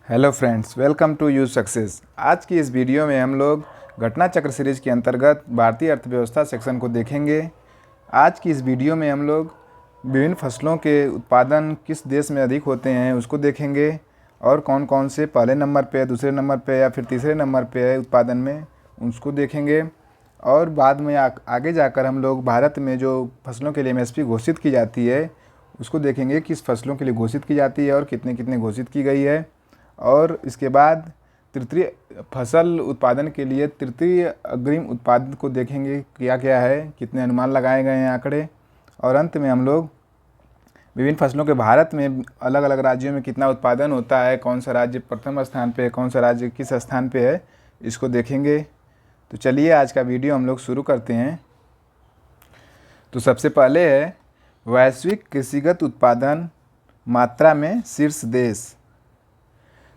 Hello friends, welcome to you success. आज की इस वीडियो में हम लोग घटना चक्र सीरीज के अंतर्गत भारतीय अर्थव्यवस्था सेक्शन को देखेंगे। आज की इस वीडियो में हम लोग विभिन्न फसलों के उत्पादन किस देश में अधिक होते हैं उसको देखेंगे और कौन कौन से पहले नंबर पे, दूसरे नंबर पे या फिर तीसरे नंबर पे है उत्पादन में उसको देखेंगे। और बाद में आगे जाकर हम लोग भारत में जो फसलों के लिए एमएसपी घोषित की जाती है उसको देखेंगे, किस फसलों के लिए घोषित की जाती है और कितने कितने घोषित की गई है। और इसके बाद तृतीय फसल उत्पादन के लिए तृतीय अग्रिम उत्पादन को देखेंगे, क्या क्या है, कितने अनुमान लगाए गए हैं आंकड़े। और अंत में हम लोग विभिन्न फसलों के भारत में अलग अलग राज्यों में कितना उत्पादन होता है, कौन सा राज्य प्रथम स्थान पे है, कौन सा राज्य किस स्थान पे है, इसको देखेंगे। तो चलिए आज का वीडियो हम लोग शुरू करते हैं। तो सबसे पहले है वैश्विक कृषिगत उत्पादन मात्रा में शीर्ष देश।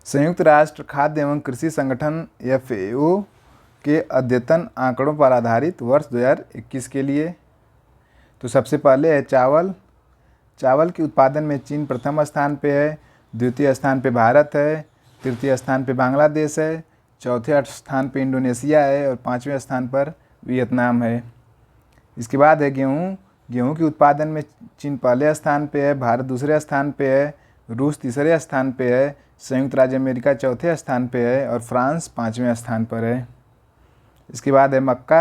संयुक्त राष्ट्र खाद्य एवं कृषि संगठन FAO के अद्यतन आंकड़ों पर आधारित वर्ष 2021 के लिए। तो सबसे पहले है चावल। चावल के उत्पादन में चीन प्रथम स्थान पे है, द्वितीय स्थान पे भारत है, तृतीय स्थान पे बांग्लादेश है, चौथे स्थान पे इंडोनेशिया है और पाँचवें स्थान पर वियतनाम है। इसके बाद है गेहूँ। गेहूँ के उत्पादन में चीन पहले स्थान पे है, भारत दूसरे स्थान पे है, रूस तीसरे स्थान पे है, संयुक्त राज्य अमेरिका चौथे स्थान पे है और फ्रांस पाँचवें स्थान पर है। इसके बाद है मक्का।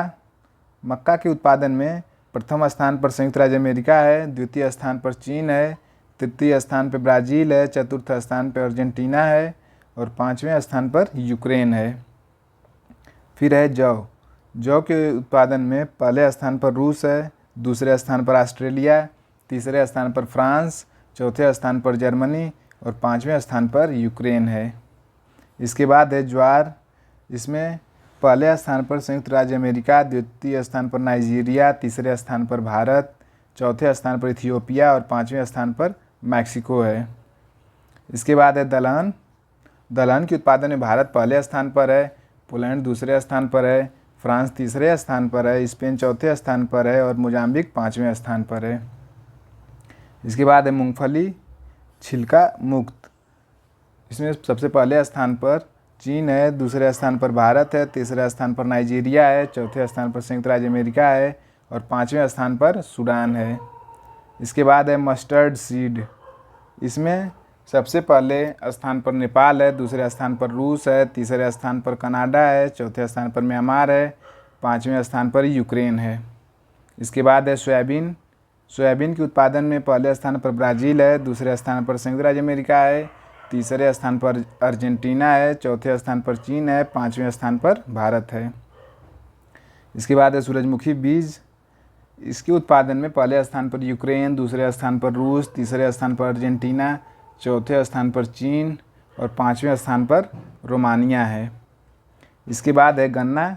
मक्का के उत्पादन में प्रथम स्थान पर संयुक्त राज्य अमेरिका है, द्वितीय स्थान पर चीन है, तृतीय स्थान पर ब्राज़ील है, चतुर्थ स्थान पर अर्जेंटीना है और पाँचवें स्थान पर यूक्रेन है। फिर है जौ। जौ के उत्पादन में पहले स्थान पर रूस है, दूसरे स्थान पर ऑस्ट्रेलिया, तीसरे स्थान पर फ्रांस, चौथे स्थान पर जर्मनी और पाँचवें स्थान पर यूक्रेन है। इसके बाद है ज्वार। इसमें पहले स्थान पर संयुक्त राज्य अमेरिका, द्वितीय स्थान पर नाइजीरिया, तीसरे स्थान पर भारत, चौथे स्थान पर इथियोपिया और पाँचवें स्थान पर मैक्सिको है। इसके बाद है दलहन। दलहन के उत्पादन में भारत पहले स्थान पर है, पोलैंड दूसरे स्थान पर है, फ्रांस तीसरे स्थान पर है, स्पेन चौथे स्थान पर है और मोजाम्बिक पाँचवें स्थान पर है। इसके बाद है मूंगफली छिलका मुक्त। इसमें सबसे पहले स्थान पर चीन है, दूसरे स्थान पर भारत है, तीसरे स्थान पर नाइजीरिया है, चौथे स्थान पर संयुक्त राज्य अमेरिका है और पाँचवें स्थान पर सूडान है। इसके बाद है मस्टर्ड सीड। इसमें सबसे पहले स्थान पर नेपाल है, दूसरे स्थान पर रूस है, तीसरे स्थान पर कनाडा है, चौथे स्थान पर म्यांमार है, पाँचवें स्थान पर यूक्रेन है। इसके बाद है सोयाबीन। सोयाबीन के उत्पादन में पहले स्थान पर ब्राज़ील है, दूसरे स्थान पर संयुक्त राज्य अमेरिका है, तीसरे स्थान पर अर्जेंटीना है, चौथे स्थान पर चीन है, पाँचवें स्थान पर भारत है। इसके बाद है सूरजमुखी बीज। इसके उत्पादन में पहले स्थान पर यूक्रेन, दूसरे स्थान पर रूस, तीसरे स्थान पर अर्जेंटीना, चौथे स्थान पर चीन और पाँचवें स्थान पर रोमानिया है। इसके बाद है गन्ना।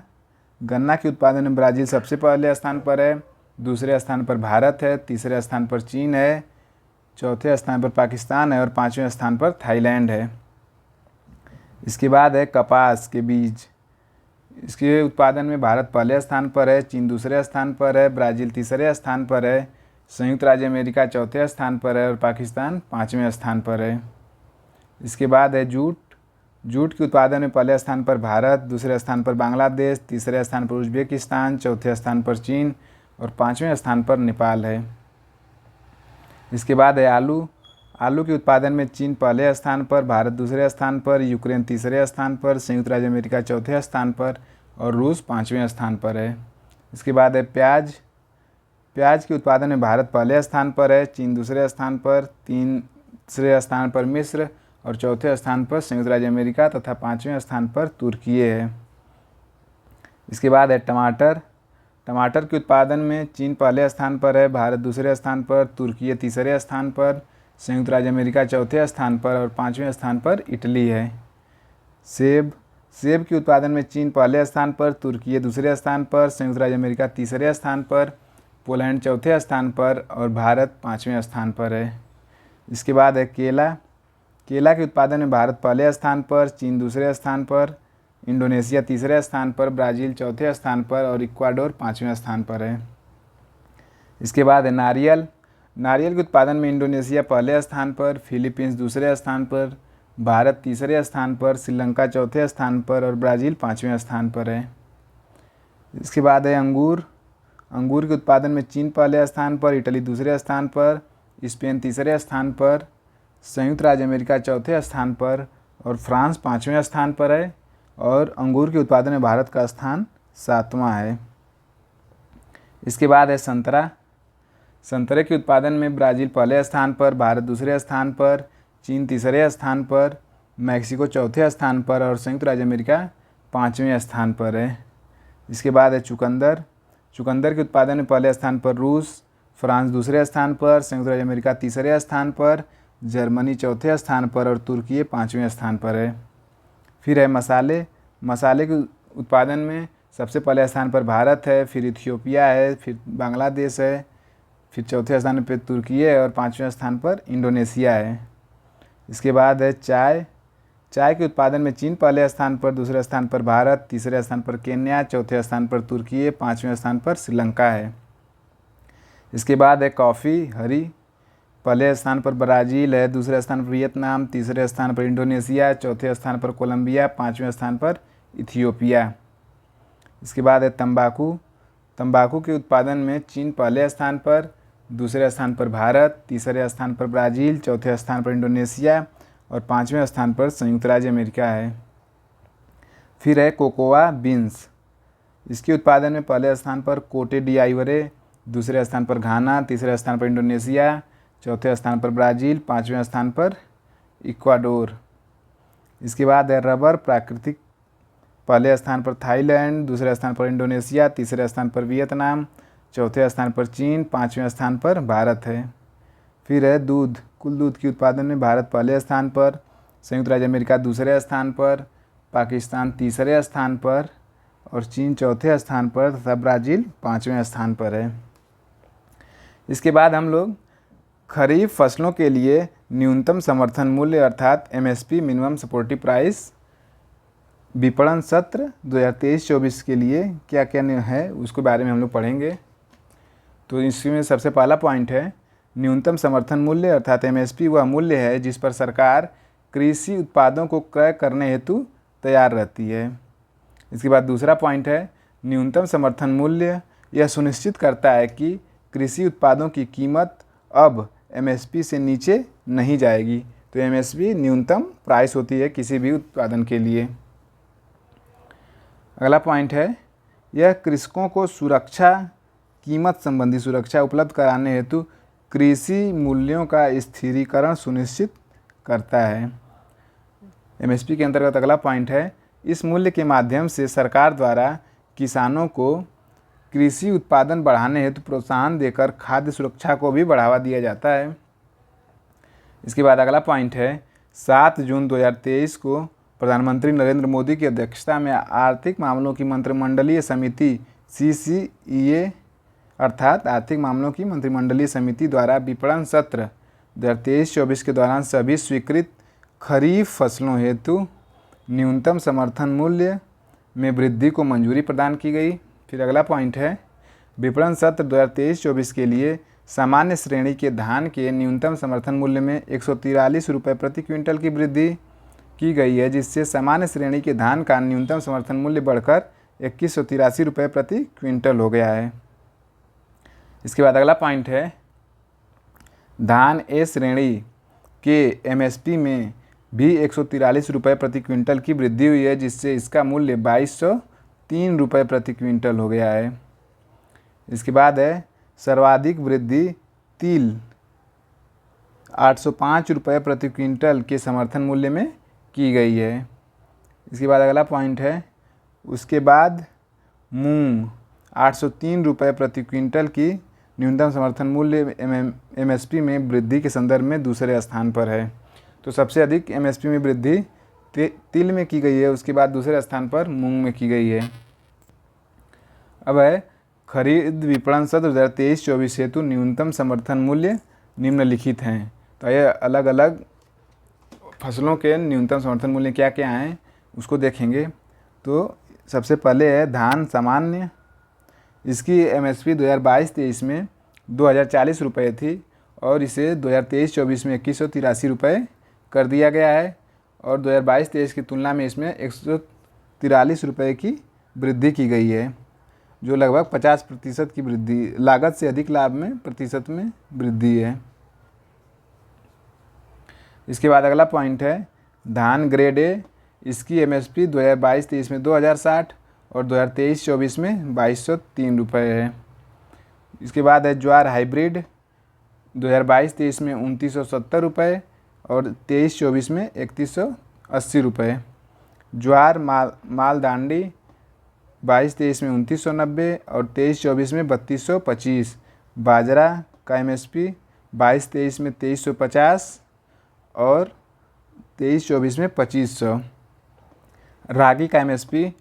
गन्ना के उत्पादन में ब्राज़ील सबसे पहले स्थान पर है, दूसरे स्थान पर भारत है, तीसरे स्थान पर चीन है, चौथे स्थान पर पाकिस्तान है और पाँचवें स्थान पर थाईलैंड है। इसके बाद है कपास के बीज। इसके उत्पादन में भारत पहले स्थान पर है, चीन दूसरे स्थान पर है, ब्राज़ील तीसरे स्थान पर है, संयुक्त राज्य अमेरिका चौथे स्थान पर है और पाकिस्तान पाँचवें स्थान पर है। इसके बाद है जूट। जूट के उत्पादन में पहले स्थान पर भारत, दूसरे स्थान पर बांग्लादेश, तीसरे स्थान पर उज्बेकिस्तान, चौथे स्थान पर चीन और पाँचवें स्थान पर नेपाल है। इसके बाद है आलू। आलू के उत्पादन में चीन पहले स्थान पर, भारत दूसरे स्थान पर, यूक्रेन तीसरे स्थान पर, संयुक्त राज्य अमेरिका चौथे स्थान पर और रूस पाँचवें स्थान पर है। इसके बाद है प्याज। प्याज के उत्पादन में भारत पहले स्थान पर है, चीन दूसरे स्थान पर, तीसरे स्थान पर मिस्र और चौथे स्थान पर संयुक्त राज्य अमेरिका तथा पाँचवें स्थान पर तुर्की है। इसके बाद है टमाटर। टमाटर के उत्पादन में चीन पहले स्थान पर है, भारत दूसरे स्थान पर, तुर्की तीसरे स्थान पर, संयुक्त राज्य अमेरिका चौथे स्थान पर और पाँचवें स्थान पर इटली है। सेब। सेब के उत्पादन में चीन पहले स्थान पर, तुर्की दूसरे स्थान पर, संयुक्त राज्य अमेरिका तीसरे स्थान पर, पोलैंड चौथे स्थान पर और भारत पाँचवें स्थान पर है। इसके बाद है केला। केला के उत्पादन में भारत पहले स्थान पर, चीन दूसरे स्थान पर, इंडोनेशिया तीसरे स्थान पर, ब्राज़ील चौथे स्थान पर और इक्वाडोर पाँचवें स्थान पर है। इसके बाद है नारियल। नारियल के उत्पादन में इंडोनेशिया पहले स्थान पर, फिलीपींस दूसरे स्थान पर, भारत तीसरे स्थान पर, श्रीलंका चौथे स्थान पर और ब्राज़ील 5वें स्थान पर है। इसके बाद है अंगूर। अंगूर के उत्पादन में चीन पहले स्थान पर, इटली दूसरे स्थान पर, स्पेन तीसरे स्थान पर, संयुक्त राज्य अमेरिका चौथे स्थान पर और फ्रांस 5वें स्थान पर है। और अंगूर के उत्पादन में भारत का स्थान 7वां है। इसके बाद है संतरा। संतरे के उत्पादन में ब्राज़ील पहले स्थान पर, भारत दूसरे स्थान पर, चीन तीसरे स्थान पर, मैक्सिको चौथे स्थान पर और संयुक्त राज्य अमेरिका 5वें स्थान पर है। इसके बाद है चुकंदर। चुकंदर के उत्पादन में पहले स्थान पर रूस, फ्रांस दूसरे स्थान पर, संयुक्त राज्य अमेरिका तीसरे स्थान पर, जर्मनी चौथे स्थान पर और तुर्की 5वें स्थान पर है। फिर है मसाले। मसाले के उत्पादन में सबसे पहले स्थान पर भारत है, फिर इथियोपिया है, फिर बांग्लादेश है, फिर चौथे स्थान पर तुर्की है और 5वें स्थान पर इंडोनेशिया है। इसके बाद है चाय। चाय के उत्पादन में चीन पहले स्थान पर, दूसरे स्थान पर भारत, तीसरे स्थान पर केन्या, चौथे स्थान पर तुर्की, 5वें स्थान पर श्रीलंका है। इसके बाद है कॉफ़ी हरी। पहले स्थान पर ब्राज़ील है, दूसरे स्थान पर वियतनाम, तीसरे स्थान पर इंडोनेशिया, चौथे स्थान पर कोलंबिया, 5वें स्थान पर इथियोपिया। इसके बाद है तंबाकू। तंबाकू के उत्पादन में चीन पहले स्थान पर, दूसरे स्थान पर भारत, तीसरे स्थान पर ब्राज़ील, चौथे स्थान पर इंडोनेशिया और 5वें स्थान पर संयुक्त राज्य अमेरिका है। फिर है कोकोआ बीन्स। इसके उत्पादन में पहले स्थान पर कोटे डी आइवरे, दूसरे स्थान पर घाना, तीसरे स्थान पर इंडोनेशिया, चौथे स्थान पर ब्राज़ील, 5वें स्थान पर इक्वाडोर। इसके बाद है रबर प्राकृतिक। पहले स्थान पर थाईलैंड, दूसरे स्थान पर इंडोनेशिया, तीसरे स्थान पर वियतनाम, चौथे स्थान पर चीन, 5वें स्थान पर भारत है। फिर है दूध। कुल दूध के उत्पादन में भारत पहले स्थान पर, संयुक्त राज्य अमेरिका दूसरे स्थान पर, पाकिस्तान तीसरे स्थान पर और चीन चौथे स्थान पर तथा ब्राज़ील 5वें स्थान पर है। इसके बाद हम लोग खरीफ फसलों के लिए न्यूनतम समर्थन मूल्य अर्थात MSP मिनिमम सपोर्टिव प्राइस विपणन सत्र 2023-24 के लिए क्या क्या है उसके बारे में हम लोग पढ़ेंगे। तो इसमें सबसे पहला पॉइंट है न्यूनतम समर्थन मूल्य अर्थात MSP वह मूल्य है जिस पर सरकार कृषि उत्पादों को क्रय करने हेतु तैयार रहती है। इसके बाद दूसरा पॉइंट है न्यूनतम समर्थन मूल्य यह सुनिश्चित करता है कि कृषि उत्पादों की कीमत अब MSP से नीचे नहीं जाएगी। तो MSP न्यूनतम प्राइस होती है किसी भी उत्पादन के लिए। अगला पॉइंट है यह कृषकों को सुरक्षा कीमत संबंधी सुरक्षा उपलब्ध कराने हेतु कृषि मूल्यों का स्थिरीकरण सुनिश्चित करता है। MSP के अंतर्गत अगला पॉइंट है इस मूल्य के माध्यम से सरकार द्वारा किसानों को कृषि उत्पादन बढ़ाने हेतु प्रोत्साहन देकर खाद्य सुरक्षा को भी बढ़ावा दिया जाता है। इसके बाद अगला पॉइंट है 7 जून 2023 को प्रधानमंत्री नरेंद्र मोदी की अध्यक्षता में आर्थिक मामलों की मंत्रिमंडलीय समिति CCEA अर्थात आर्थिक मामलों की मंत्रिमंडलीय समिति द्वारा विपणन सत्र 2023-24 के दौरान सभी स्वीकृत खरीफ फसलों हेतु न्यूनतम समर्थन मूल्य में वृद्धि को मंजूरी प्रदान की गई। फिर अगला पॉइंट है विपणन सत्र 2023-24 के लिए सामान्य श्रेणी के धान के न्यूनतम समर्थन मूल्य में 143 रुपये प्रति क्विंटल की वृद्धि की गई है, जिससे सामान्य श्रेणी के धान का न्यूनतम समर्थन मूल्य बढ़कर 2183 रुपये प्रति क्विंटल हो गया है। इसके बाद अगला पॉइंट है धान A श्रेणी के MSP में भी 143 रुपये प्रति क्विंटल की वृद्धि हुई है, जिससे इसका मूल्य 2203 रुपये प्रति क्विंटल हो गया है। इसके बाद है सर्वाधिक वृद्धि तिल 805 रुपये प्रति क्विंटल के समर्थन मूल्य में की गई है। इसके बाद अगला पॉइंट है उसके बाद मूंग 803 रुपये प्रति क्विंटल की न्यूनतम समर्थन मूल्य MSP में वृद्धि के संदर्भ में दूसरे स्थान पर है। तो सबसे अधिक MSP में वृद्धि तिल में की गई है, उसके बाद दूसरे स्थान पर मूंग में की गई है। अब है खरीद विपणन सत्र 2023-24 हेतु न्यूनतम समर्थन मूल्य निम्नलिखित हैं। तो ये अलग अलग फसलों के न्यूनतम समर्थन मूल्य क्या क्या हैं उसको देखेंगे। तो सबसे पहले है धान सामान्य, इसकी MSP 2022-23 में 2040 रुपये थी और इसे 2023-24 में 2183 रुपये कर दिया गया है। और 2022-23 की तुलना में इसमें 143 रुपये की वृद्धि की गई है, जो लगभग 50% की वृद्धि, लागत से अधिक लाभ में प्रतिशत में वृद्धि है। इसके बाद अगला पॉइंट है धान ग्रेड ए, इसकी एमएसपी 2022-23 में 2060 और 2023-24 में 2203 रुपये है। इसके बाद है ज्वार हाइब्रिड, 2022-23 में 2970 रुपये और 23-24 में 3180 रुपये। ज्वार मालदांडी 22-23 में 2990 और 23-24 में 3225। बाजरा का एमएसपी 22-23 में 2350 और 23-24 में 2500। रागी का एमएसपी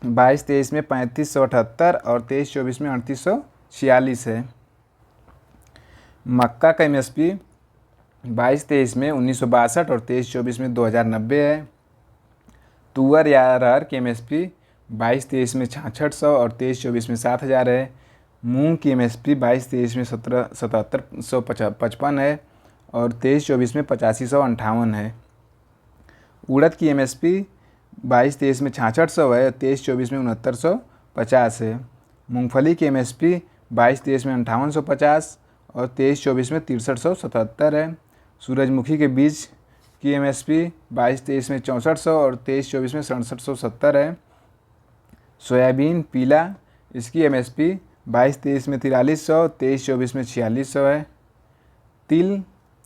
22-23 में 3578 और 23-24 में 3846 है। मक्का का एमएसपी 22-23 में 1962 और 23-24 में 2090 है। तुअर या अरहर की एमएसपी 22-23 में 6600 और 23-24 में 7000 है। मूंग की एमएसपी 22-23 में 7755 है और 23-24 में 8558 है। उड़द की एमएसपी 22-23 में 6600 है और 23-24 में 6950 है। मूंगफली की एमएसपी 22-23 में 5850 और 23-24 में 6377 है। सूरजमुखी के बीज की एमएसपी 22-23 में 6400 और 23-24 में 6770 है। सोयाबीन पीला, इसकी एमएसपी 22-23 में 4300, 23-24 में 4600 है।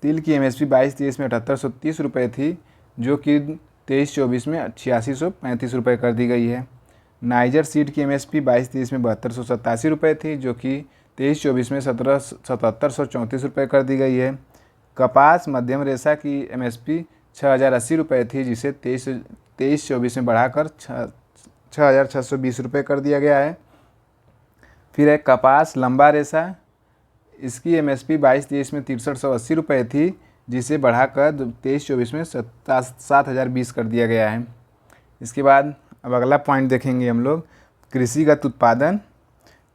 तिल की एमएसपी 22-23 में 7830 रुपये थी, जो कि 23-24 में 8635 रुपये कर दी गई है। नाइजर सीड की एमएसपी 22-23 में 7287 रुपये थी, जो कि 23-24 में 7734 रुपये कर दी गई है। कपास मध्यम रेशा की एमएसपी 6080 रुपये थी, जिसे 23-24 में बढ़ाकर 6620 रुपये कर दिया गया है। फिर है कपास लंबा रेशा, इसकी एमएसपी 22-23 में 6380 रुपये थी, जिसे बढ़ाकर 23-24 में 7020 कर दिया गया है। इसके बाद अब अगला पॉइंट देखेंगे हम लोग, कृषिगत उत्पादन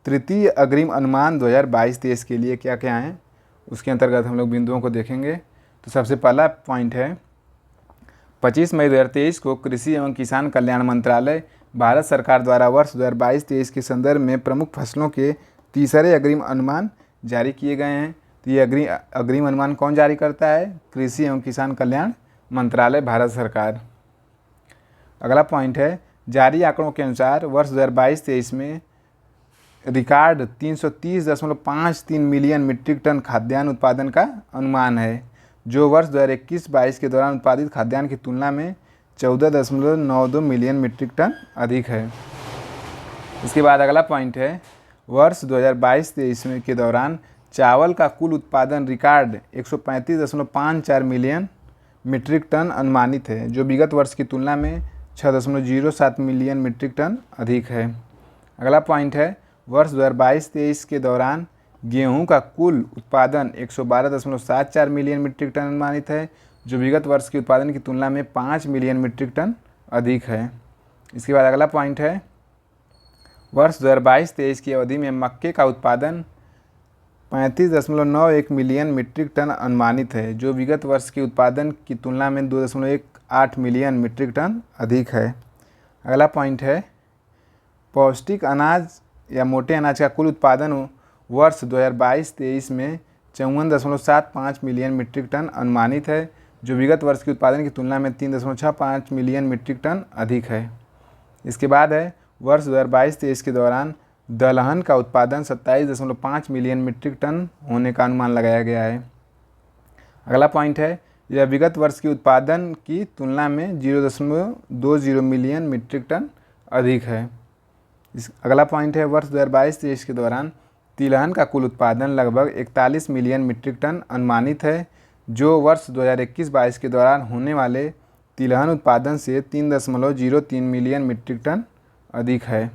तृतीय अग्रिम अनुमान 2022-23 के लिए क्या क्या हैं, उसके अंतर्गत हम लोग बिंदुओं को देखेंगे। तो सबसे पहला पॉइंट है 25 मई 2023 को कृषि एवं किसान कल्याण मंत्रालय भारत सरकार द्वारा वर्ष 2022-23 के संदर्भ में प्रमुख फसलों के तीसरे अग्रिम अनुमान जारी किए गए हैं। तो ये अग्रिम अनुमान कौन जारी करता है? कृषि एवं किसान कल्याण मंत्रालय, भारत सरकार। अगला पॉइंट है जारी आंकड़ों के अनुसार वर्ष 2022-23 में रिकॉर्ड 330.53 मिलियन मीट्रिक टन खाद्यान्न उत्पादन का अनुमान है, जो वर्ष 2021-22 के दौरान उत्पादित खाद्यान्न की तुलना में 14.92 मिलियन मीट्रिक टन अधिक है। इसके बाद अगला पॉइंट है वर्ष 2022-23 के दौरान चावल का कुल उत्पादन रिकॉर्ड 135.54 मिलियन मीट्रिक टन अनुमानित है, जो विगत वर्ष की तुलना में 6.07 मिलियन मीट्रिक टन अधिक है। अगला पॉइंट है वर्ष 2022-23 के दौरान गेहूं का कुल उत्पादन 112.74 मिलियन मीट्रिक टन अनुमानित है, जो विगत वर्ष के उत्पादन की तुलना में 5 मिलियन मीट्रिक टन अधिक है। इसके बाद अगला पॉइंट है वर्ष 2022-23 की अवधि में मक्के का उत्पादन 35.91 मिलियन मीट्रिक टन अनुमानित है, जो विगत वर्ष के उत्पादन की तुलना में 2.18 मिलियन मीट्रिक टन अधिक है। अगला पॉइंट है पौष्टिक अनाज या मोटे अनाज का कुल उत्पादन वर्ष 2022-23 में 54.75 मिलियन मीट्रिक टन अनुमानित है, जो विगत वर्ष के उत्पादन की तुलना में 3.65 मिलियन मीट्रिक टन अधिक है। इसके बाद है वर्ष 2022-23 के दौरान दलहन का उत्पादन 27.5 मिलियन मीट्रिक टन होने का अनुमान लगाया गया है। अगला पॉइंट है यह विगत वर्ष के उत्पादन की तुलना में 0.20 मिलियन मीट्रिक टन अधिक है। अगला पॉइंट है वर्ष 2022-23 के दौरान तिलहन का कुल उत्पादन लगभग 41 मिलियन मीट्रिक टन अनुमानित है, जो वर्ष 2021-22 के दौरान होने वाले तिलहन उत्पादन से 3.03 मिलियन मीट्रिक टन अधिक है।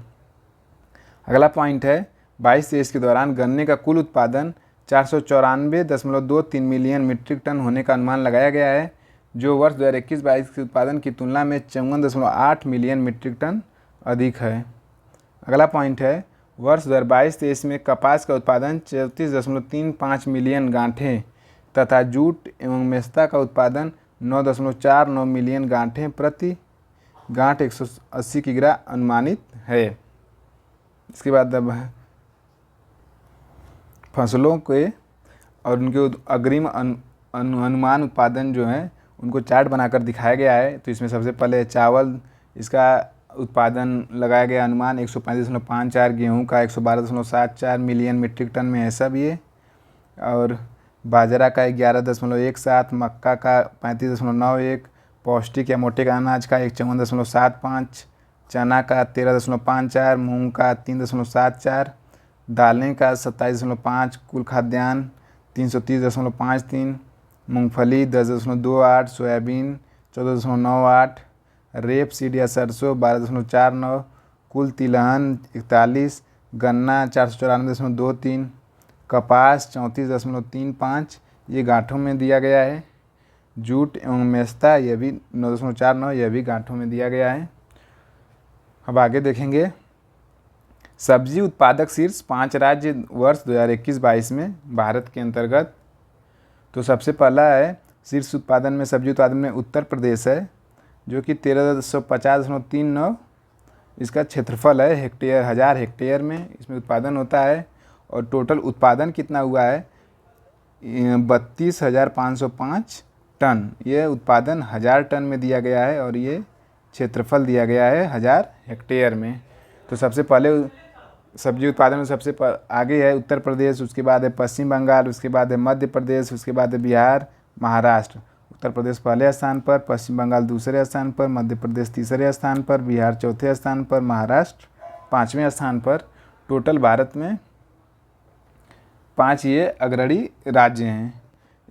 अगला पॉइंट है 22-23 के दौरान गन्ने का कुल उत्पादन 494.23 मिलियन मीट्रिक टन होने का अनुमान लगाया गया है, जो वर्ष 2021-22 के उत्पादन की तुलना में 54.8 मिलियन मीट्रिक टन अधिक है। अगला पॉइंट है वर्ष 2022-23 में कपास का उत्पादन 34.35 मिलियन गांठें तथा जूट एवं मेस्ता का उत्पादन 9.49 मिलियन गांठें प्रति गांठ 180 किग्रा अनुमानित है। इसके बाद अब फसलों के और उनके अग्रिम अनुमान उत्पादन जो है उनको चार्ट बनाकर दिखाया गया है। तो इसमें सबसे पहले चावल, इसका उत्पादन लगाया गया अनुमान 135.54, गेहूं का 112.74 मिलियन मीट्रिक टन में है सब ये, और बाजरा का 11.17, मक्का का 35.91, पौष्टिक या मोटे का अनाज का 54.75, चना का 13.54, मूंग का 3.74, दालें का 27.5, कुल खाद्यान्न 330.53, मूंगफली 10.28, सोयाबीन 14.98, रेप सीड या सरसों 12.49, कुल तिलहन 41, गन्ना 494.23, कपास 34.35, ये गांठों में दिया गया है। जूट एवं मेस्ता यह भी 9.49, यह भी गांठों में दिया गया है। अब आगे देखेंगे सब्जी उत्पादक शीर्ष 5 राज्य वर्ष 2021-22 में भारत के अंतर्गत। तो सबसे पहला है शीर्ष उत्पादन में, सब्जी उत्पादन में उत्तर प्रदेश है, जो कि 1350.39 इसका क्षेत्रफल है, हेक्टेयर 1000 हेक्टेयर में इसमें उत्पादन होता है। और टोटल उत्पादन कितना हुआ है 32,505 टन, ये उत्पादन 1000 टन में दिया गया है और ये क्षेत्रफल दिया गया है 1000 हेक्टेयर में। तो सबसे पहले सब्जी उत्पादन में सबसे आगे है उत्तर प्रदेश, उसके बाद है पश्चिम बंगाल, उसके बाद है मध्य प्रदेश, उसके बाद है बिहार, महाराष्ट्र। उत्तर प्रदेश पहले स्थान पर, पश्चिम बंगाल दूसरे स्थान पर, मध्य प्रदेश तीसरे स्थान पर, बिहार चौथे स्थान पर, महाराष्ट्र 5वें स्थान पर। टोटल भारत में 5 ये अग्रणी राज्य हैं।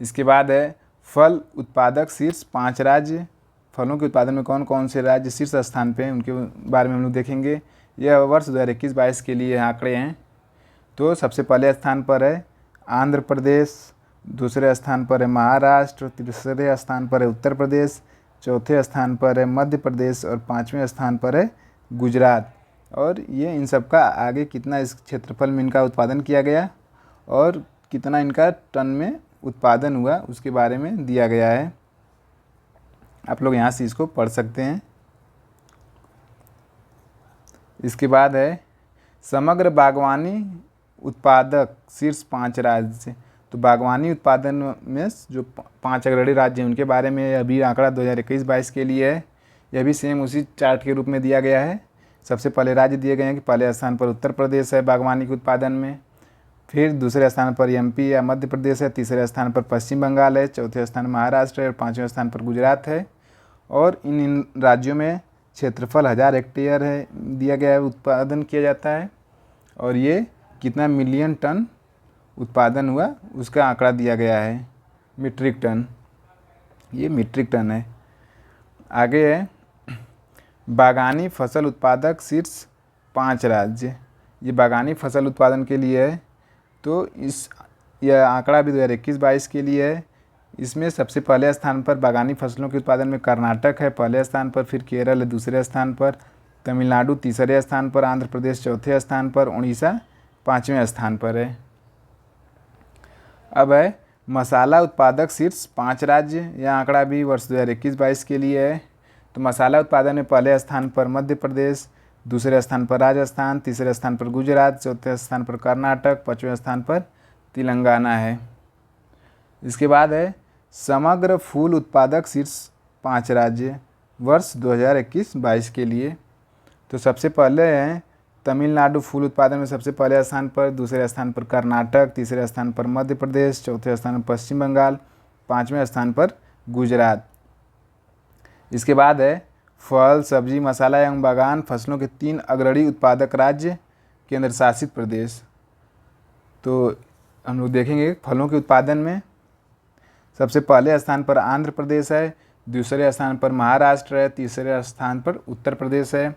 इसके बाद है फल उत्पादक शीर्ष 5 राज्य। फलों के उत्पादन में कौन कौन से राज्य शीर्ष स्थान पे हैं उनके बारे में हम लोग देखेंगे। यह वर्ष 2021-22 के लिए आंकड़े हैं। तो सबसे पहले स्थान पर है आंध्र प्रदेश, दूसरे स्थान पर है महाराष्ट्र, तीसरे स्थान पर है उत्तर प्रदेश, चौथे स्थान पर है मध्य प्रदेश और 5वें स्थान पर है गुजरात। और ये इन सब का आगे कितना इस क्षेत्रफल में इनका उत्पादन किया गया और कितना इनका टन में उत्पादन हुआ उसके बारे में दिया गया है। आप लोग यहाँ से इसको पढ़ सकते हैं। इसके बाद है समग्र बागवानी उत्पादक शीर्ष 5 राज्य। तो बागवानी उत्पादन में जो 5 अग्रणी राज्य हैं उनके बारे में अभी आंकड़ा 2021-22 के लिए है। यह भी सेम उसी चार्ट के रूप में दिया गया है। सबसे पहले राज्य दिए गए हैं कि पहले स्थान पर उत्तर प्रदेश है बागवानी के उत्पादन में, फिर दूसरे स्थान पर एमपी या मध्य प्रदेश है, तीसरे स्थान पर पश्चिम बंगाल है, चौथे स्थान महाराष्ट्र है और 5वें स्थान पर गुजरात है। और इन राज्यों में क्षेत्रफल 1000 हेक्टेयर है दिया गया है, उत्पादन किया जाता है। और ये कितना मिलियन टन उत्पादन हुआ उसका आंकड़ा दिया गया है, मीट्रिक टन, ये मीट्रिक टन है। आगे है बागानी फसल उत्पादक शीर्ष 5 राज्य। ये बागानी फसल उत्पादन के लिए है। तो यह आंकड़ा भी 2021-22 के लिए है। इसमें सबसे पहले स्थान पर बागानी फसलों के उत्पादन में कर्नाटक है पहले स्थान पर, फिर केरल है दूसरे स्थान पर, तमिलनाडु तीसरे स्थान पर, आंध्र प्रदेश चौथे स्थान पर, उड़ीसा 5वें स्थान पर है। अब है मसाला उत्पादक शीर्ष 5 राज्य। यह आंकड़ा भी वर्ष 2021-22 के लिए है। तो मसाला उत्पादन में पहले स्थान पर मध्य प्रदेश, दूसरे स्थान पर राजस्थान, तीसरे स्थान पर गुजरात, चौथे स्थान पर कर्नाटक, 5वें स्थान पर तेलंगाना है। इसके बाद है समग्र फूल उत्पादक शीर्ष 5 राज्य वर्ष 2021-22 के लिए। तो सबसे पहले हैं तमिलनाडु फूल उत्पादन में सबसे पहले स्थान पर, दूसरे स्थान पर कर्नाटक, तीसरे स्थान पर मध्य प्रदेश, चौथे स्थान पर पश्चिम बंगाल, 5वें स्थान पर गुजरात। इसके बाद है फल, सब्जी, मसाला एवं बागान फसलों के 3 अग्रणी उत्पादक राज्य केंद्र शासित प्रदेश। तो हम लोग देखेंगे फलों के उत्पादन में सबसे पहले स्थान पर आंध्र प्रदेश है, दूसरे स्थान पर महाराष्ट्र है, तीसरे स्थान पर उत्तर प्रदेश है।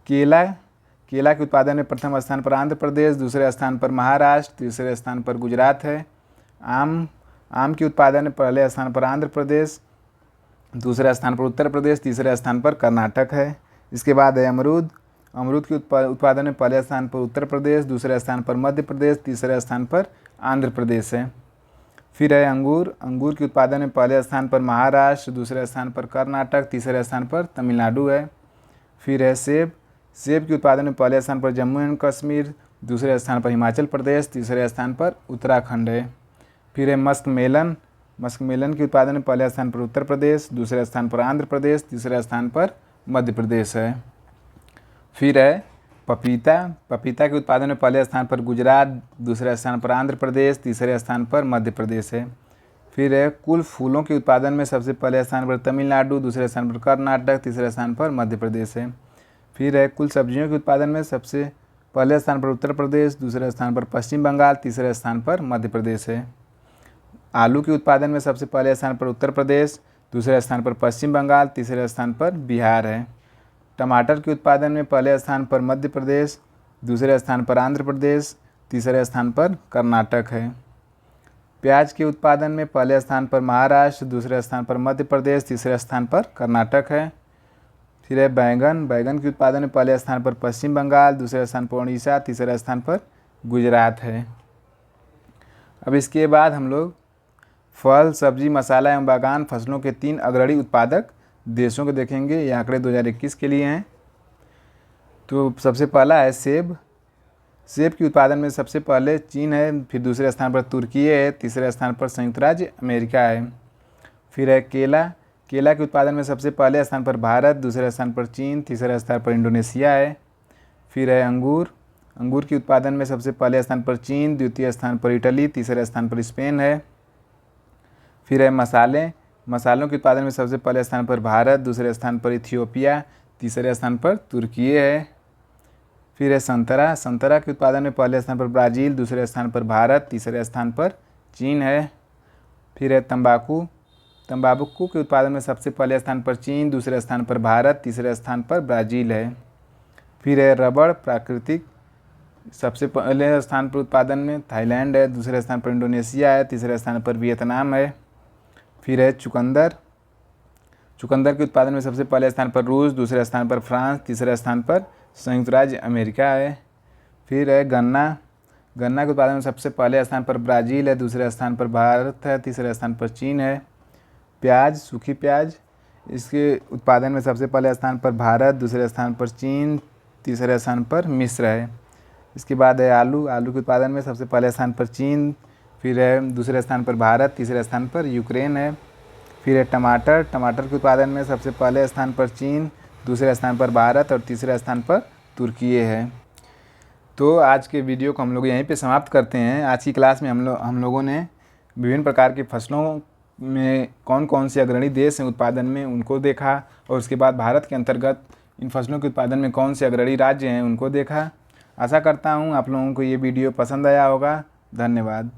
केला के उत्पादन में प्रथम स्थान पर आंध्र प्रदेश, दूसरे स्थान पर महाराष्ट्र, तीसरे स्थान पर गुजरात है। आम के उत्पादन में पहले स्थान पर आंध्र प्रदेश, दूसरे स्थान पर उत्तर प्रदेश, तीसरे स्थान पर कर्नाटक है। इसके बाद है अमरूद के उत्पादन में पहले स्थान पर उत्तर प्रदेश, दूसरे स्थान पर मध्य प्रदेश, तीसरे स्थान पर आंध्र प्रदेश है। फिर है अंगूर। अंगूर के उत्पादन में पहले स्थान पर महाराष्ट्र, दूसरे स्थान पर कर्नाटक, तीसरे स्थान पर तमिलनाडु है। फिर है सेब। सेब के उत्पादन में पहले स्थान पर जम्मू एंड कश्मीर, दूसरे स्थान पर हिमाचल प्रदेश, तीसरे स्थान पर उत्तराखंड है। फिर है मस्क मेलन। मस्क मेलन के उत्पादन में पहले स्थान पर उत्तर प्रदेश, दूसरे स्थान पर आंध्र प्रदेश, तीसरे स्थान पर मध्य प्रदेश है। फिर है पपीता। पपीता के उत्पादन में पहले स्थान पर गुजरात, दूसरे स्थान पर आंध्र प्रदेश, तीसरे स्थान पर मध्य प्रदेश है। फिर है कुल फूलों के उत्पादन में सबसे पहले स्थान पर तमिलनाडु, दूसरे स्थान पर कर्नाटक, तीसरे स्थान पर मध्य प्रदेश है। फिर है कुल सब्जियों के उत्पादन में सबसे पहले स्थान पर उत्तर प्रदेश, दूसरे स्थान पर पश्चिम बंगाल, तीसरे स्थान पर मध्य प्रदेश है। आलू के उत्पादन में सबसे पहले स्थान पर उत्तर प्रदेश, दूसरे स्थान पर पश्चिम बंगाल, तीसरे स्थान पर बिहार है। टमाटर के उत्पादन में पहले स्थान पर मध्य प्रदेश, दूसरे स्थान पर आंध्र प्रदेश, तीसरे स्थान पर कर्नाटक है। प्याज के उत्पादन में पहले स्थान पर महाराष्ट्र, दूसरे स्थान पर मध्य प्रदेश, तीसरे स्थान पर कर्नाटक है। फिर है बैंगन। बैंगन के उत्पादन में पहले स्थान पर पश्चिम बंगाल, दूसरे स्थान पर उड़ीसा, तीसरे स्थान पर गुजरात है। अब इसके बाद हम लोग फल, सब्जी, मसाला एवं बागान फसलों के 3 अग्रणी उत्पादक देशों को देखेंगे। ये आंकड़े 2021 के लिए हैं। तो सबसे पहला है सेब। सेब के उत्पादन में सबसे पहले चीन है, फिर दूसरे स्थान पर तुर्की है, तीसरे स्थान पर संयुक्त राज्य अमेरिका है। फिर है केला। केला के उत्पादन में सबसे पहले स्थान पर भारत, दूसरे स्थान पर चीन, तीसरे स्थान पर इंडोनेशिया है। फिर है अंगूर। अंगूर के उत्पादन में सबसे पहले स्थान पर चीन, द्वितीय स्थान पर इटली, तीसरे स्थान पर स्पेन है। फिर है मसाले। मसालों के उत्पादन में सबसे पहले स्थान पर भारत, दूसरे स्थान पर इथियोपिया, तीसरे स्थान पर तुर्की है। फिर है संतरा। संतरा के उत्पादन में पहले स्थान पर ब्राज़ील, दूसरे स्थान पर भारत, तीसरे स्थान पर चीन है। फिर है तंबाकू। तंबाकू के उत्पादन में सबसे पहले स्थान पर चीन, दूसरे स्थान पर भारत, तीसरे स्थान पर ब्राज़ील है। फिर है रबड़ प्राकृतिक। सबसे पहले स्थान पर उत्पादन में थाईलैंड है, दूसरे स्थान पर इंडोनेशिया है, तीसरे स्थान पर वियतनाम है। फिर है चुकंदर। चुकंदर के उत्पादन में सबसे पहले स्थान पर रूस, दूसरे स्थान पर फ्रांस, तीसरे स्थान पर संयुक्त राज्य अमेरिका है। फिर है गन्ना। गन्ना के उत्पादन में सबसे पहले स्थान पर ब्राज़ील है, दूसरे स्थान पर भारत है, तीसरे स्थान पर चीन है। प्याज, सूखी प्याज, इसके उत्पादन में सबसे पहले स्थान पर भारत, दूसरे स्थान पर चीन, तीसरे स्थान पर मिस्र है। इसके बाद है आलू। आलू के उत्पादन में सबसे पहले स्थान पर चीन, फिर है दूसरे स्थान पर भारत, तीसरे स्थान पर यूक्रेन है। फिर है टमाटर। टमाटर के उत्पादन में सबसे पहले स्थान पर चीन, दूसरे स्थान पर भारत और तीसरे स्थान पर तुर्की है। तो आज के वीडियो को हम लोग यहीं पे समाप्त करते हैं। आज की क्लास में हम लोगों ने विभिन्न प्रकार की फसलों में कौन कौन से अग्रणी देश हैं उत्पादन में, उनको देखा, और उसके बाद भारत के अंतर्गत इन फसलों के उत्पादन में कौन से अग्रणी राज्य हैं उनको देखा। आशा करता हूँ आप लोगों को ये वीडियो पसंद आया होगा। धन्यवाद।